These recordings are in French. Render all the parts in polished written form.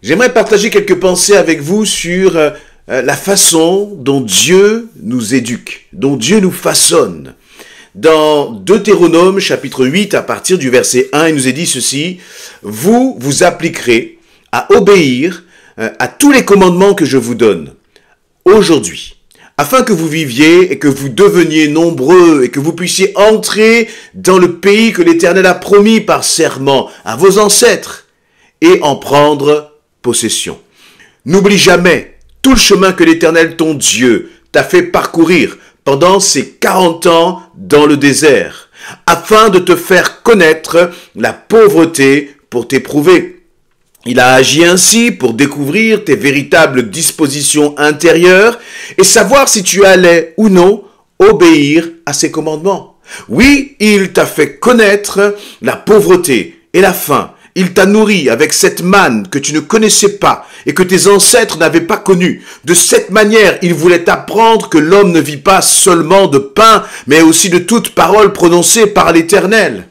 J'aimerais partager quelques pensées avec vous sur la façon dont Dieu nous éduque, dont Dieu nous façonne. Dans Deutéronome chapitre 8, à partir du verset 1, il nous est dit ceci: « Vous vous appliquerez à obéir à tous les commandements que je vous donne aujourd'hui, afin que vous viviez et que vous deveniez nombreux et que vous puissiez entrer dans le pays que l'Éternel a promis par serment à vos ancêtres et en prendre possession. N'oublie jamais tout le chemin que l'Éternel ton Dieu t'a fait parcourir pendant ces 40 ans dans le désert, afin de te faire connaître la pauvreté pour t'éprouver. Il a agi ainsi pour découvrir tes véritables dispositions intérieures et savoir si tu allais ou non obéir à ses commandements. Oui, il t'a fait connaître la pauvreté et la faim. Il t'a nourri avec cette manne que tu ne connaissais pas et que tes ancêtres n'avaient pas connue. De cette manière, il voulait t'apprendre que l'homme ne vit pas seulement de pain, mais aussi de toute parole prononcée par l'Éternel.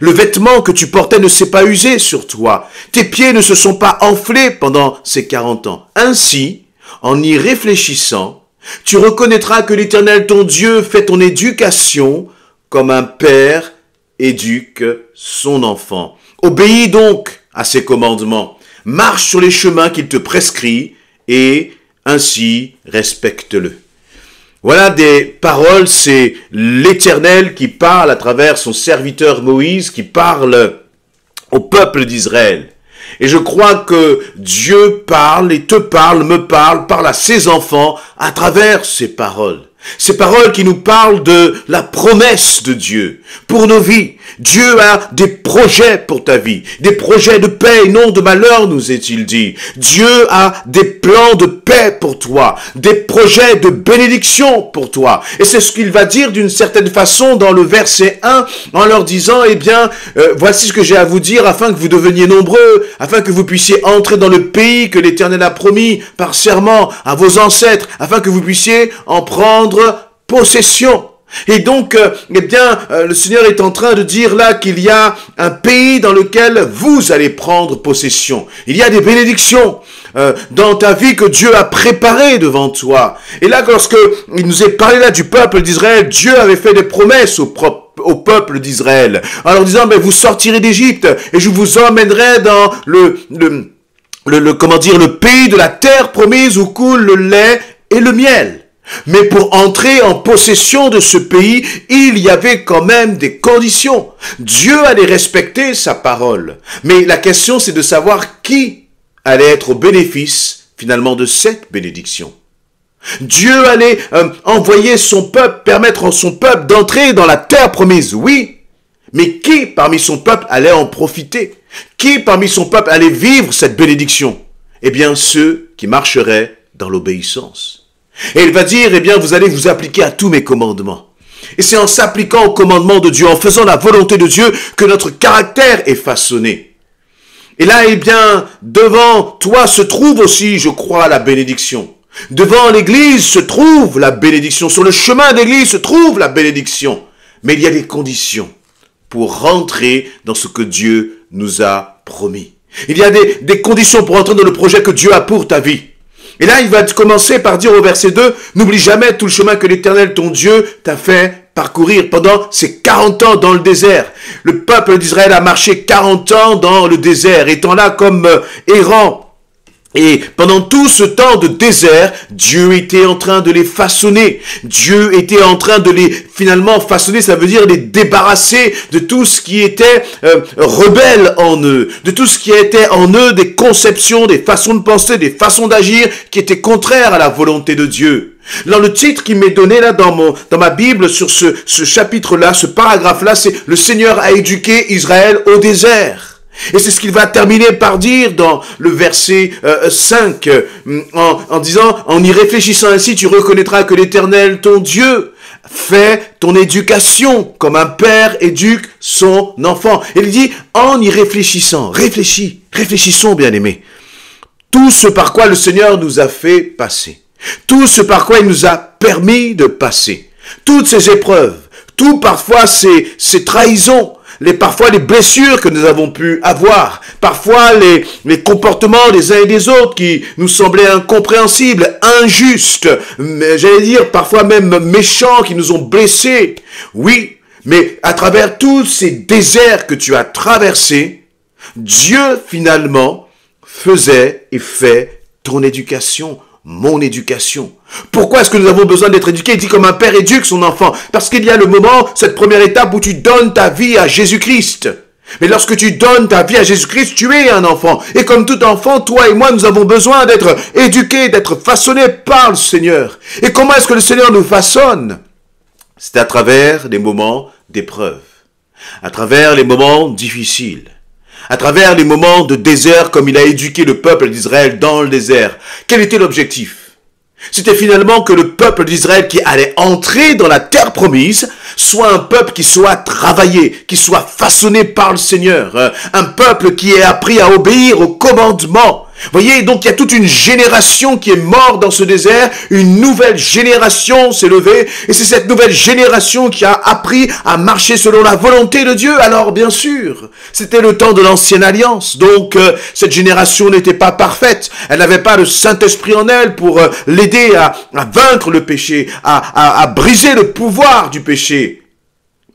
Le vêtement que tu portais ne s'est pas usé sur toi. Tes pieds ne se sont pas enflés pendant ces 40 ans. Ainsi, en y réfléchissant, tu reconnaîtras que l'Éternel ton Dieu fait ton éducation comme un père éduque son enfant. Obéis donc à ses commandements, marche sur les chemins qu'il te prescrit et ainsi respecte-le. » Voilà des paroles, c'est l'Éternel qui parle à travers son serviteur Moïse, qui parle au peuple d'Israël. Et je crois que Dieu parle et te parle, me parle à ses enfants à travers ces paroles. Ces paroles qui nous parlent de la promesse de Dieu pour nos vies. Dieu a des projets pour ta vie, des projets de paix et non de malheur, nous est-il dit. Dieu a des plans de paix pour toi, des projets de bénédiction pour toi. Et c'est ce qu'il va dire d'une certaine façon dans le verset 1 en leur disant, voici ce que j'ai à vous dire afin que vous deveniez nombreux, afin que vous puissiez entrer dans le pays que l'Éternel a promis par serment à vos ancêtres, afin que vous puissiez en prendre possession. Et donc, le Seigneur est en train de dire là qu'il y a un pays dans lequel vous allez prendre possession. Il y a des bénédictions dans ta vie que Dieu a préparées devant toi. Et là, lorsque il nous est parlé là du peuple d'Israël, Dieu avait fait des promesses au peuple d'Israël, en leur disant, vous sortirez d'Égypte et je vous emmènerai dans le pays de la terre promise où coule le lait et le miel. Mais pour entrer en possession de ce pays, il y avait quand même des conditions. Dieu allait respecter sa parole. Mais la question, c'est de savoir qui allait être au bénéfice, finalement, de cette bénédiction. Dieu allait envoyer son peuple, permettre à son peuple d'entrer dans la terre promise, oui. Mais qui parmi son peuple allait en profiter? Qui parmi son peuple allait vivre cette bénédiction? Eh bien, ceux qui marcheraient dans l'obéissance. Et il va dire, vous allez vous appliquer à tous mes commandements. Et c'est en s'appliquant aux commandements de Dieu, en faisant la volonté de Dieu, que notre caractère est façonné. Et là, devant toi se trouve aussi, je crois, la bénédiction. Devant l'église se trouve la bénédiction. Sur le chemin de l'église se trouve la bénédiction. Mais il y a des conditions pour rentrer dans ce que Dieu nous a promis. Il y a des conditions pour entrer dans le projet que Dieu a pour ta vie. Et là, il va commencer par dire au verset 2, « N'oublie jamais tout le chemin que l'Éternel, ton Dieu, t'a fait parcourir pendant ces 40 ans dans le désert. » Le peuple d'Israël a marché 40 ans dans le désert, étant là comme errant. Et pendant tout ce temps de désert, Dieu était en train de les façonner. Dieu était en train de les finalement façonner, ça veut dire les débarrasser de tout ce qui était rebelle en eux, de tout ce qui était en eux des conceptions, des façons de penser, des façons d'agir qui étaient contraires à la volonté de Dieu. Dans le titre qui m'est donné là dans ma Bible sur ce chapitre-là, ce paragraphe-là, c'est « Le Seigneur a éduqué Israël au désert ». Et c'est ce qu'il va terminer par dire dans le verset 5, en disant, en y réfléchissant ainsi, tu reconnaîtras que l'Éternel, ton Dieu, fait ton éducation comme un père éduque son enfant. Et il dit, en y réfléchissant, réfléchissons bien-aimés. Tout ce par quoi le Seigneur nous a fait passer, tout ce par quoi il nous a permis de passer, toutes ces épreuves, tout parfois ces trahisons, parfois les blessures que nous avons pu avoir, parfois les comportements des uns et des autres qui nous semblaient incompréhensibles, injustes, j'allais dire parfois même méchants, qui nous ont blessés. Oui, mais à travers tous ces déserts que tu as traversés, Dieu finalement faisait et fait ton éducation, mon éducation. Pourquoi est-ce que nous avons besoin d'être éduqués? Il dit comme un père éduque son enfant. Parce qu'il y a le moment, cette première étape où tu donnes ta vie à Jésus-Christ. Mais lorsque tu donnes ta vie à Jésus-Christ, tu es un enfant. Et comme tout enfant, toi et moi, nous avons besoin d'être éduqués, d'être façonnés par le Seigneur. Et comment est-ce que le Seigneur nous façonne? C'est à travers des moments d'épreuve, à travers les moments difficiles, à travers les moments de désert comme il a éduqué le peuple d'Israël dans le désert. Quel était l'objectif? C'était finalement que le peuple d'Israël qui allait entrer dans la terre promise soit un peuple qui soit travaillé, qui soit façonné par le Seigneur, un peuple qui ait appris à obéir aux commandements. Voyez, donc il y a toute une génération qui est morte dans ce désert, une nouvelle génération s'est levée, et c'est cette nouvelle génération qui a appris à marcher selon la volonté de Dieu. Alors bien sûr, c'était le temps de l'ancienne alliance, donc cette génération n'était pas parfaite, elle n'avait pas le Saint-Esprit en elle pour l'aider à vaincre le péché, à briser le pouvoir du péché.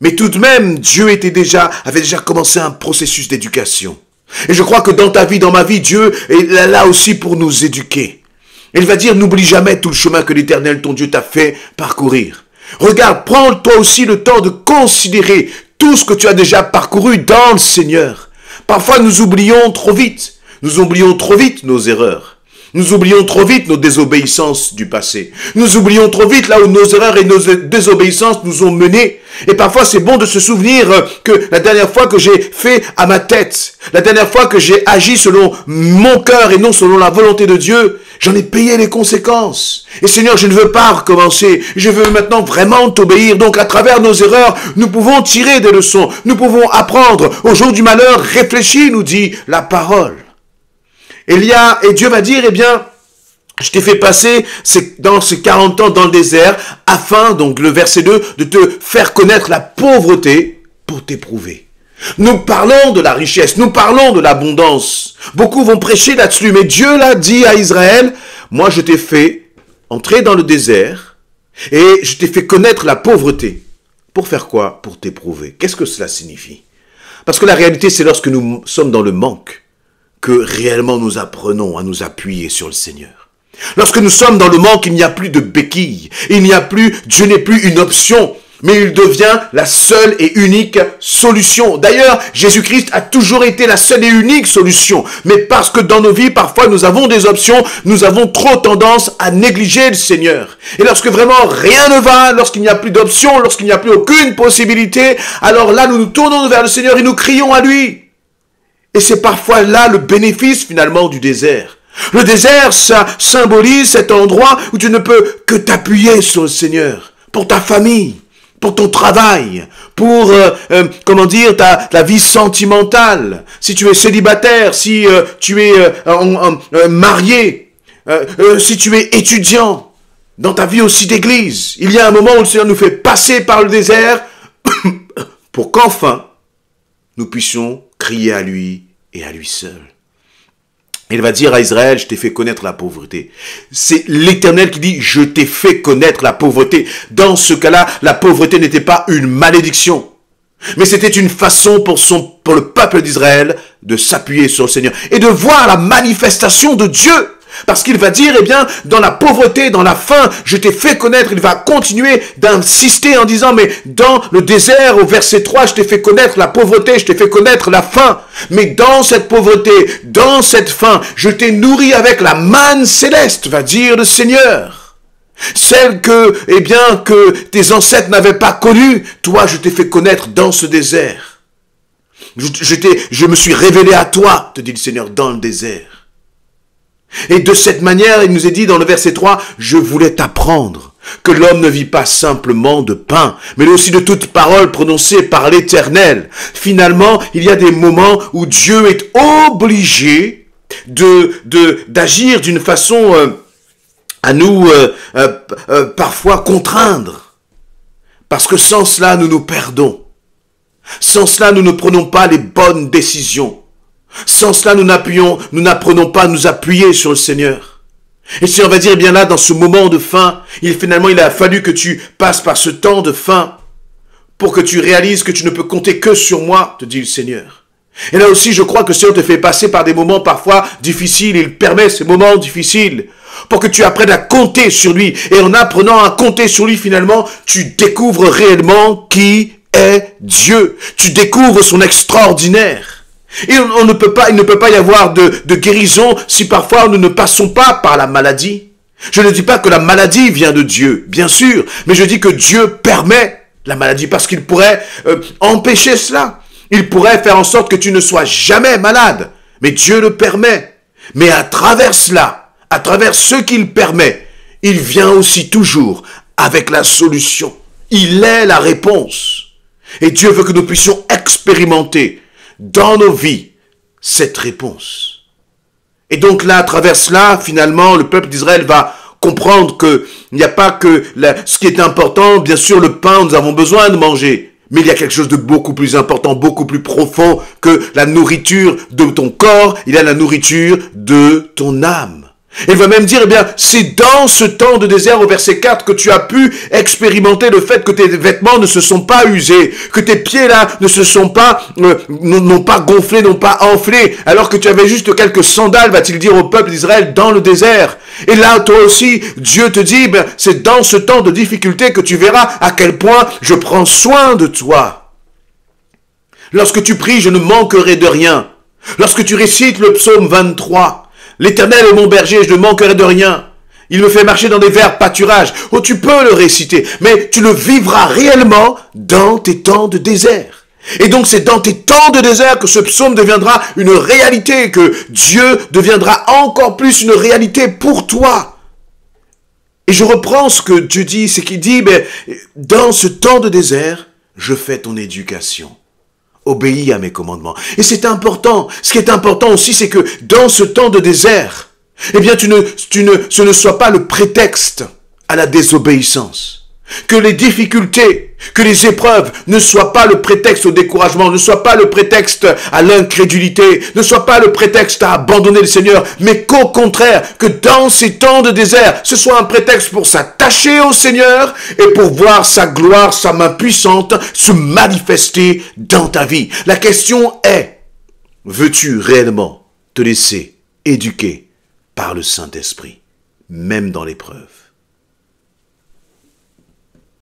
Mais tout de même, Dieu avait déjà commencé un processus d'éducation. Et je crois que dans ta vie, dans ma vie, Dieu est là aussi pour nous éduquer. Il va dire, n'oublie jamais tout le chemin que l'Éternel, ton Dieu, t'a fait parcourir. Regarde, prends toi aussi le temps de considérer tout ce que tu as déjà parcouru dans le Seigneur. Parfois, nous oublions trop vite. Nous oublions trop vite nos erreurs. Nous oublions trop vite nos désobéissances du passé. Nous oublions trop vite là où nos erreurs et nos désobéissances nous ont menés. Et parfois, c'est bon de se souvenir que la dernière fois que j'ai fait à ma tête, la dernière fois que j'ai agi selon mon cœur et non selon la volonté de Dieu, j'en ai payé les conséquences. Et Seigneur, je ne veux pas recommencer. Je veux maintenant vraiment t'obéir. Donc, à travers nos erreurs, nous pouvons tirer des leçons. Nous pouvons apprendre. Au jour du malheur, réfléchis, nous dit la parole. Et Dieu va dire, eh bien, je t'ai fait passer dans ces 40 ans dans le désert, afin, donc le verset 2, de te faire connaître la pauvreté pour t'éprouver. Nous parlons de la richesse, nous parlons de l'abondance. Beaucoup vont prêcher là-dessus, mais Dieu l'a dit à Israël, moi je t'ai fait entrer dans le désert, et je t'ai fait connaître la pauvreté. Pour faire quoi? Pour t'éprouver. Qu'est-ce que cela signifie? Parce que la réalité, c'est lorsque nous sommes dans le manque, que réellement nous apprenons à nous appuyer sur le Seigneur. Lorsque nous sommes dans le manque, il n'y a plus de béquille, Dieu n'est plus une option, mais il devient la seule et unique solution. D'ailleurs, Jésus-Christ a toujours été la seule et unique solution, mais parce que dans nos vies, parfois nous avons des options, nous avons trop tendance à négliger le Seigneur. Et lorsque vraiment rien ne va, lorsqu'il n'y a plus d'options, lorsqu'il n'y a plus aucune possibilité, alors là nous nous tournons vers le Seigneur et nous crions à lui. Et c'est parfois là le bénéfice finalement du désert. Le désert, ça symbolise cet endroit où tu ne peux que t'appuyer sur le Seigneur. Pour ta famille, pour ton travail, pour, ta vie sentimentale. Si tu es célibataire, si tu es marié, si tu es étudiant, dans ta vie aussi d'église. Il y a un moment où le Seigneur nous fait passer par le désert pour qu'enfin nous puissions crier à lui et à lui seul. Il va dire à Israël, je t'ai fait connaître la pauvreté. C'est l'Éternel qui dit, je t'ai fait connaître la pauvreté. Dans ce cas-là, la pauvreté n'était pas une malédiction, mais c'était une façon pour le peuple d'Israël de s'appuyer sur le Seigneur et de voir la manifestation de Dieu. Parce qu'il va dire, eh bien, dans la pauvreté, dans la faim, je t'ai fait connaître. Il va continuer d'insister en disant, mais dans le désert, au verset 3, je t'ai fait connaître la pauvreté, je t'ai fait connaître la faim. Mais dans cette pauvreté, dans cette faim, je t'ai nourri avec la manne céleste, va dire le Seigneur. Celle que tes ancêtres n'avaient pas connue, toi, je t'ai fait connaître dans ce désert. Je me suis révélé à toi, te dit le Seigneur, dans le désert. Et de cette manière, il nous est dit dans le verset 3, je voulais t'apprendre que l'homme ne vit pas simplement de pain, mais aussi de toute parole prononcée par l'Éternel. Finalement, il y a des moments où Dieu est obligé d'agir d'une façon à nous parfois contraindre. Parce que sans cela, nous nous perdons. Sans cela, nous ne prenons pas les bonnes décisions. Sans cela, nous n'apprenons pas à nous appuyer sur le Seigneur. Et si on va dire, eh bien là, dans ce moment de faim, finalement, il a fallu que tu passes par ce temps de faim pour que tu réalises que tu ne peux compter que sur moi, te dit le Seigneur. Et là aussi, je crois que le Seigneur te fait passer par des moments parfois difficiles. Il permet ces moments difficiles pour que tu apprennes à compter sur lui. Et en apprenant à compter sur lui, finalement, tu découvres réellement qui est Dieu. Tu découvres son extraordinaire. Et il ne peut pas y avoir de guérison si parfois nous ne passons pas par la maladie. Je ne dis pas que la maladie vient de Dieu, bien sûr, mais je dis que Dieu permet la maladie parce qu'il pourrait empêcher cela. Il pourrait faire en sorte que tu ne sois jamais malade, mais Dieu le permet. Mais à travers cela, à travers ce qu'il permet, il vient aussi toujours avec la solution. Il est la réponse. Et Dieu veut que nous puissions expérimenter dans nos vies cette réponse. Et donc là, à travers cela, finalement, le peuple d'Israël va comprendre qu'il n'y a pas que ce qui est important, bien sûr le pain, nous avons besoin de manger. Mais il y a quelque chose de beaucoup plus important, beaucoup plus profond que la nourriture de ton corps, il y a la nourriture de ton âme. Et il va même dire, eh bien, c'est dans ce temps de désert au verset 4 que tu as pu expérimenter le fait que tes vêtements ne se sont pas usés, que tes pieds là ne se sont pas, n'ont pas gonflé, n'ont pas enflé, alors que tu avais juste quelques sandales, va-t-il dire au peuple d'Israël dans le désert. Et là, toi aussi, Dieu te dit, ben, c'est dans ce temps de difficulté que tu verras à quel point je prends soin de toi. Lorsque tu pries, je ne manquerai de rien. Lorsque tu récites le psaume 23, l'Éternel est mon berger, je ne manquerai de rien. Il me fait marcher dans des verts pâturages. Oh, tu peux le réciter, mais tu le vivras réellement dans tes temps de désert. Et donc c'est dans tes temps de désert que ce psaume deviendra une réalité, que Dieu deviendra encore plus une réalité pour toi. Et je reprends ce que Dieu dit, c'est qu'il dit, ben, dans ce temps de désert, je fais ton éducation. Obéis à mes commandements. Et c'est important. Ce qui est important aussi, c'est que dans ce temps de désert, eh bien, ce ne soit pas le prétexte à la désobéissance. Que les difficultés, que les épreuves ne soient pas le prétexte au découragement, ne soient pas le prétexte à l'incrédulité, ne soient pas le prétexte à abandonner le Seigneur, mais qu'au contraire, que dans ces temps de désert, ce soit un prétexte pour s'attacher au Seigneur et pour voir sa gloire, sa main puissante se manifester dans ta vie. La question est, veux-tu réellement te laisser éduquer par le Saint-Esprit, même dans l'épreuve ?